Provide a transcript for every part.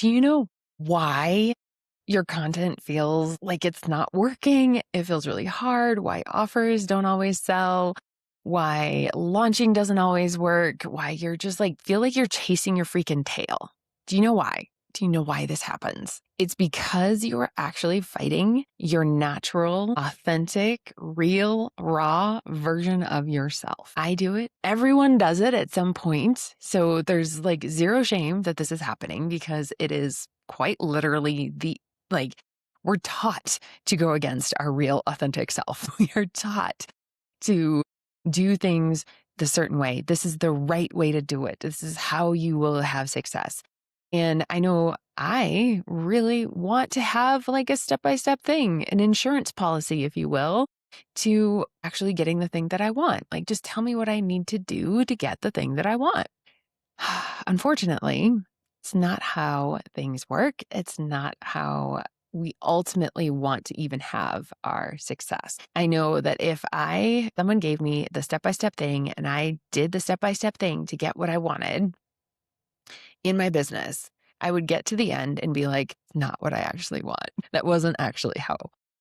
Do you know why your content feels like it's not working? It feels really hard. Why offers don't always sell? Why launching doesn't always work? Why you're just like, feel like you're chasing your freaking tail? Do you know why? Do you know why this happens? It's because you are actually fighting your natural, authentic, real, raw version of yourself. I do it. Everyone does it at some point. So there's like zero shame that this is happening because it is quite literally like, we're taught to go against our real, authentic self. We are taught to do things the certain way. This is the right way to do it. This is how you will have success. And I know I really want to have like a step-by-step thing, an insurance policy, if you will, to actually getting the thing that I want. Like, just tell me what I need to do to get the thing that I want. Unfortunately, it's not how things work. It's not how we ultimately want to even have our success. I know that if someone gave me the step-by-step thing and I did the step-by-step thing to get what I wanted in my business, I would get to the end and be like, not what I actually want. That wasn't actually how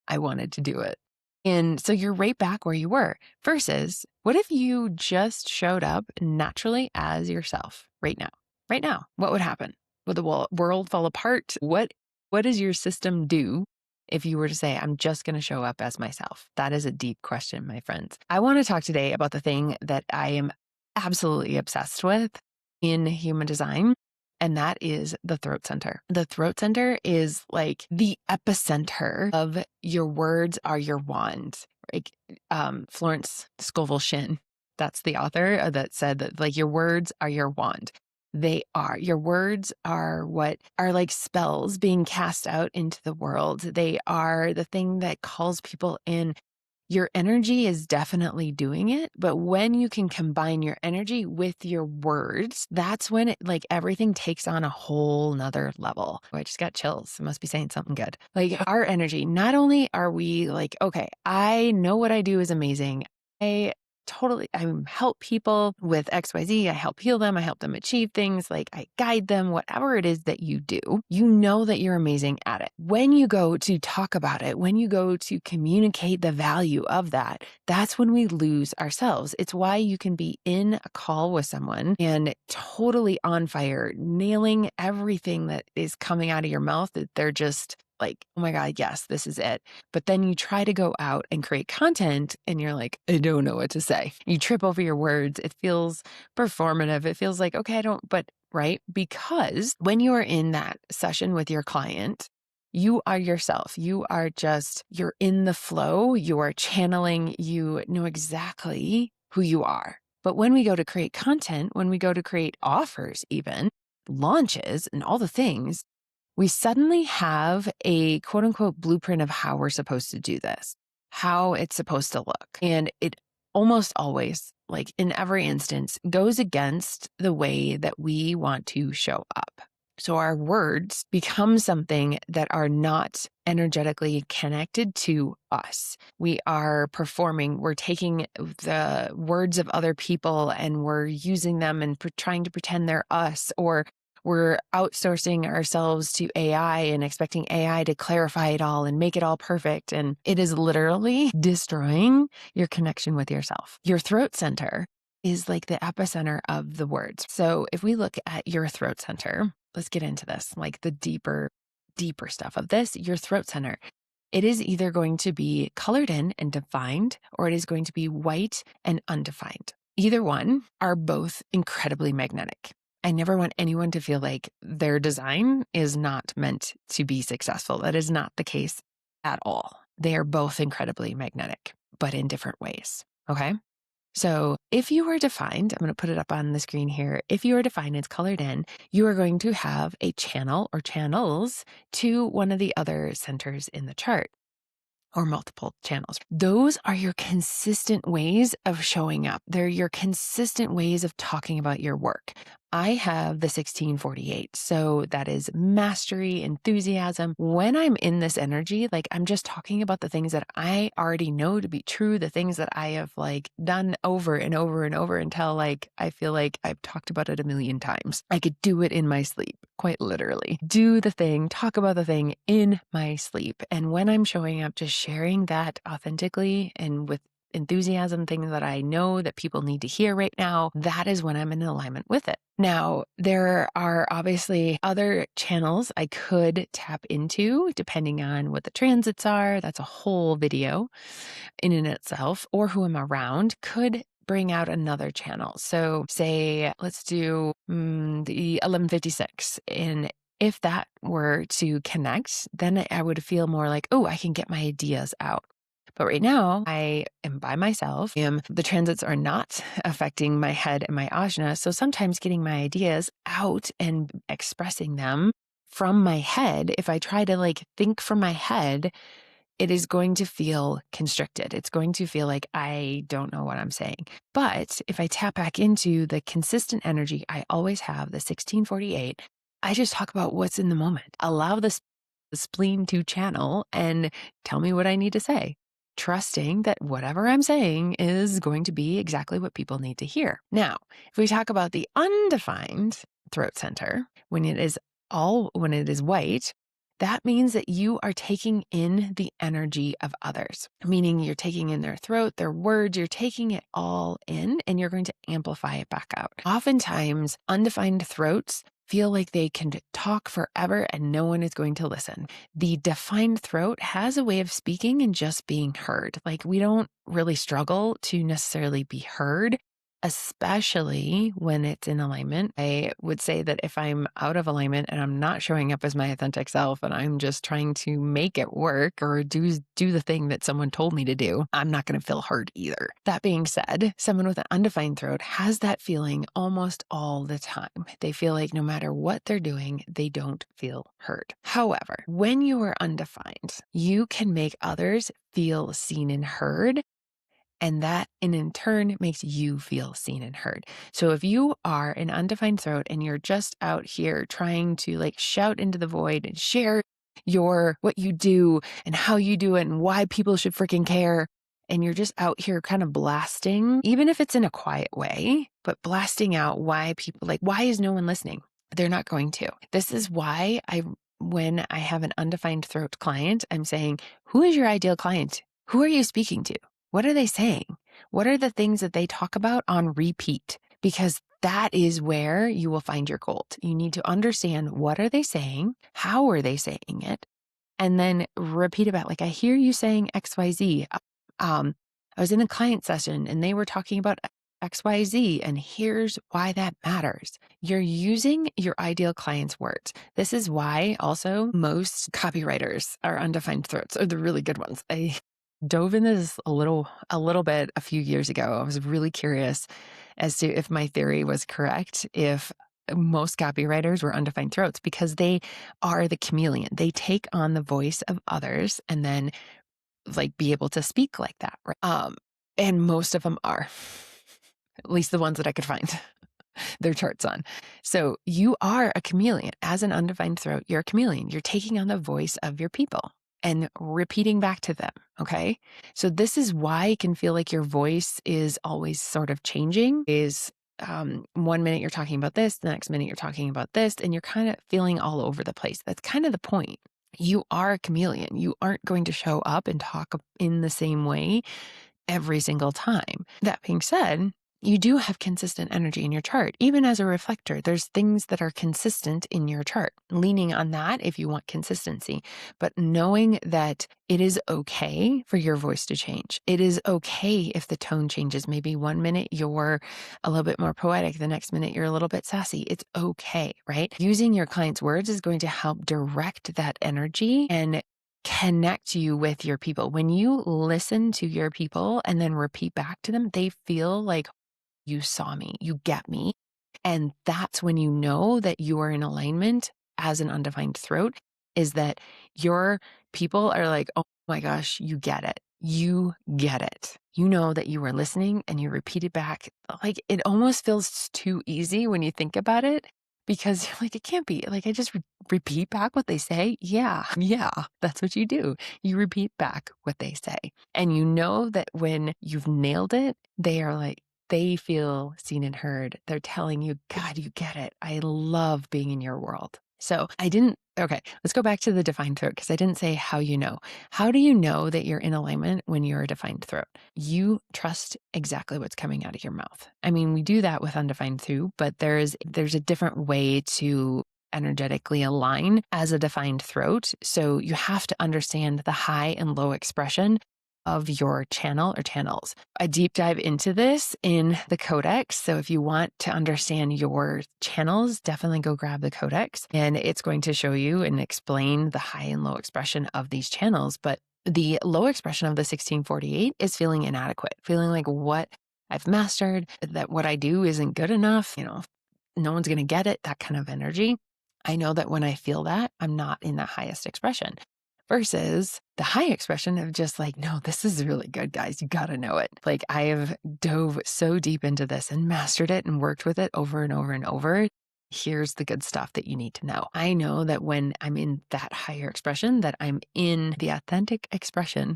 I wanted to do it. And so you're right back where you were versus what if you just showed up naturally as yourself right now? Right now, what would happen? Would the world fall apart? What does your system do if you were to say, I'm just going to show up as myself? That is a deep question, my friends. I want to talk today about the thing that I am absolutely obsessed with in human design. And that is the throat center. The throat center is like the epicenter of your words are your wand. Like Florence Scovel Shinn, that's the author that said that like your words are your wand. Your words are what are like spells being cast out into the world. They are the thing that calls people in. Your energy is definitely doing it, but when you can combine your energy with your words, that's when it like everything takes on a whole nother level. Oh, I just got chills. I must be saying something good. Like our energy, not only are we like, okay, I know what I do is amazing. I help people with XYZ. I help heal them. I help them achieve things. Like I guide them, whatever it is that you do, you know that you're amazing at it. When you go to talk about it, when you go to communicate the value of that, that's when we lose ourselves. It's why you can be in a call with someone and totally on fire, nailing everything that is coming out of your mouth that they're just like, oh my God, yes, this is it. But then you try to go out and create content and you're like, I don't know what to say. You trip over your words. It feels performative. It feels like, okay, right? Because when you are in that session with your client, you are yourself. You're in the flow. You are channeling. You know exactly who you are. But when we go to create content, when we go to create offers, even launches and all the things, we suddenly have a quote unquote blueprint of how we're supposed to do this, how it's supposed to look. And it almost always, like in every instance, goes against the way that we want to show up. So our words become something that are not energetically connected to us. We are performing, we're taking the words of other people and we're using them and trying to pretend they're us, or we're outsourcing ourselves to AI and expecting AI to clarify it all and make it all perfect. And it is literally destroying your connection with yourself. Your throat center is like the epicenter of the words. So if we look at your throat center, let's get into this, like the deeper stuff of this, your throat center. It is either going to be colored in and defined, or it is going to be white and undefined. Either one are both incredibly magnetic. I never want anyone to feel like their design is not meant to be successful. That is not the case at all. They are both incredibly magnetic, but in different ways. Okay. So if you are defined, I'm going to put it up on the screen here. If you are defined as colored in, you are going to have a channel or channels to one of the other centers in the chart, or multiple channels. Those are your consistent ways of showing up. They're your consistent ways of talking about your work. I have the 1648. So that is mastery, enthusiasm. When I'm in this energy, like I'm just talking about the things that I already know to be true, the things that I have like done over and over and over until like I feel like I've talked about it a million times. I could do it in my sleep, quite literally. Do the thing, talk about the thing in my sleep. And when I'm showing up, just sharing that authentically and with enthusiasm, things that I know that people need to hear right now, that is when I'm in alignment with it. Now, there are obviously other channels I could tap into depending on what the transits are. That's a whole video in and itself, or who I'm around could bring out another channel. So say, let's do the 1156. And if that were to connect, then I would feel more like, oh, I can get my ideas out. But right now, I am by myself. The transits are not affecting my head and my ajna. So sometimes getting my ideas out and expressing them from my head, if I try to like think from my head, it is going to feel constricted. It's going to feel like I don't know what I'm saying. But if I tap back into the consistent energy I always have, the 1648, I just talk about what's in the moment. Allow the spleen to channel and tell me what I need to say, trusting that whatever I'm saying is going to be exactly what people need to hear. Now, if we talk about the undefined throat center, when it is white, that means that you are taking in the energy of others, meaning you're taking in their throat, their words, you're taking it all in and you're going to amplify it back out. Oftentimes, undefined throats feel like they can talk forever and no one is going to listen. The defined throat has a way of speaking and just being heard. Like we don't really struggle to necessarily be heard, especially when it's in alignment. I would say that if I'm out of alignment and I'm not showing up as my authentic self and I'm just trying to make it work or do the thing that someone told me to do, I'm not going to feel heard either. That being said, someone with an undefined throat has that feeling almost all the time. They feel like no matter what they're doing, they don't feel heard. However, when you are undefined, you can make others feel seen and heard. And that in turn makes you feel seen and heard. So if you are an undefined throat and you're just out here trying to like shout into the void and share what you do and how you do it and why people should freaking care, and you're just out here kind of blasting, even if it's in a quiet way, but blasting out why is no one listening? They're not going to. This is why when I have an undefined throat client, I'm saying, who is your ideal client? Who are you speaking to? What are they saying? What are the things that they talk about on repeat? Because that is where you will find your gold. You need to understand, what are they saying? How are they saying it? And then repeat about, like, I hear you saying XYZ. I was in a client session and they were talking about XYZ, and here's why that matters. You're using your ideal client's words. This is why also most copywriters are undefined throats, are the really good ones. I dove into this a little bit a few years ago. I was really curious as to if my theory was correct, if most copywriters were undefined throats, because they are the chameleon. They take on the voice of others and then like be able to speak like that. Right? And most of them are, at least the ones that I could find their charts on. So you are a chameleon. As an undefined throat, you're a chameleon. You're taking on the voice of your people and repeating back to them. Okay. So this is why it can feel like your voice is always sort of changing. One minute you're talking about this, the next minute you're talking about this, and you're kind of feeling all over the place. That's kind of the point. You are a chameleon. You aren't going to show up and talk in the same way every single time. That being said, you do have consistent energy in your chart. Even as a reflector, there's things that are consistent in your chart. Leaning on that if you want consistency, but knowing that it is okay for your voice to change. It is okay if the tone changes. Maybe one minute you're a little bit more poetic, the next minute you're a little bit sassy. It's okay, right? Using your client's words is going to help direct that energy and connect you with your people. When you listen to your people and then repeat back to them, they feel like, you saw me, you get me. And that's when you know that you are in alignment as an undefined throat, is that your people are like, oh my gosh, you get it. you get it. You know that you were listening and you repeat it back. Like it almost feels too easy when you think about it because you're like, it can't be. Like, I just repeat back what they say. Yeah, yeah, that's what you do. You repeat back what they say. And you know that when you've nailed it, they are like, they feel seen and heard. They're telling you, God, you get it. I love being in your world. So okay, let's go back to the defined throat because I didn't say how you know. How do you know that you're in alignment when you're a defined throat? You trust exactly what's coming out of your mouth. I mean, we do that with undefined too, but there's a different way to energetically align as a defined throat. So you have to understand the high and low expression of your channel or channels. I deep dive into this in the codex. So if you want to understand your channels, definitely go grab the codex and it's going to show you and explain the high and low expression of these channels. But the low expression of the 1648 is feeling inadequate, feeling like what I've mastered, that what I do isn't good enough, no one's going to get it, that kind of energy. I know that when I feel that, I'm not in the highest expression versus the high expression of just like, no, this is really good, guys. You got to know it. Like I have dove so deep into this and mastered it and worked with it over and over and over. Here's the good stuff that you need to know. I know that when I'm in that higher expression, that I'm in the authentic expression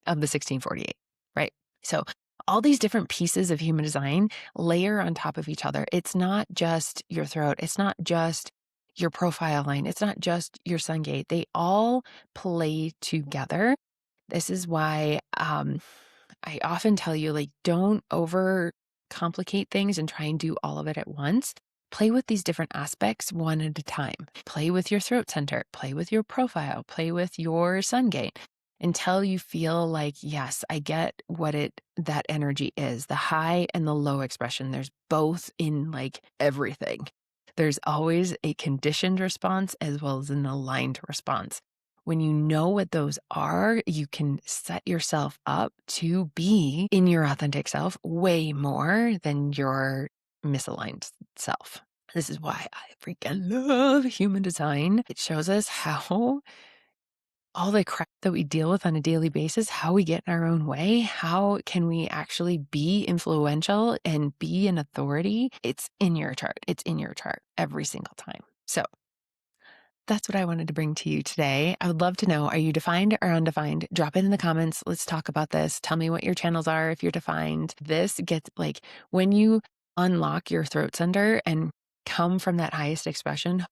of the 1648, right? So all these different pieces of human design layer on top of each other. It's not just your throat. It's not just your profile line. It's not just your sun gate. They all play together. This is why I often tell you, like, don't over complicate things and try and do all of it at once. Play with these different aspects one at a time. Play with your throat center, play with your profile, play with your sun gate until you feel like, yes, I get what that energy is, the high and the low expression. There's both in like everything. There's always a conditioned response as well as an aligned response. When you know what those are, you can set yourself up to be in your authentic self way more than your misaligned self. This is why I freaking love human design. It shows us how all the crap that we deal with on a daily basis, how we get in our own way, how can we actually be influential and be an authority? It's in your chart. It's in your chart every single time. So that's what I wanted to bring to you today. I would love to know, are you defined or undefined? Drop it in the comments. Let's talk about this. Tell me what your channels are if you're defined. This gets like when you unlock your throat center and come from that highest expression,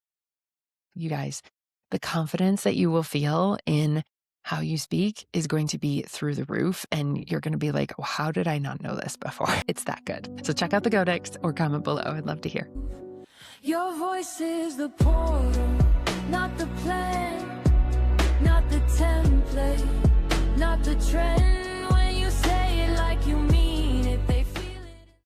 you guys, the confidence that you will feel in how you speak is going to be through the roof. And you're going to be like, oh, how did I not know this before? It's that good. So check out the codex or comment below. I'd love to hear. Your voice is the portal, not the plan, not the template, not the trend.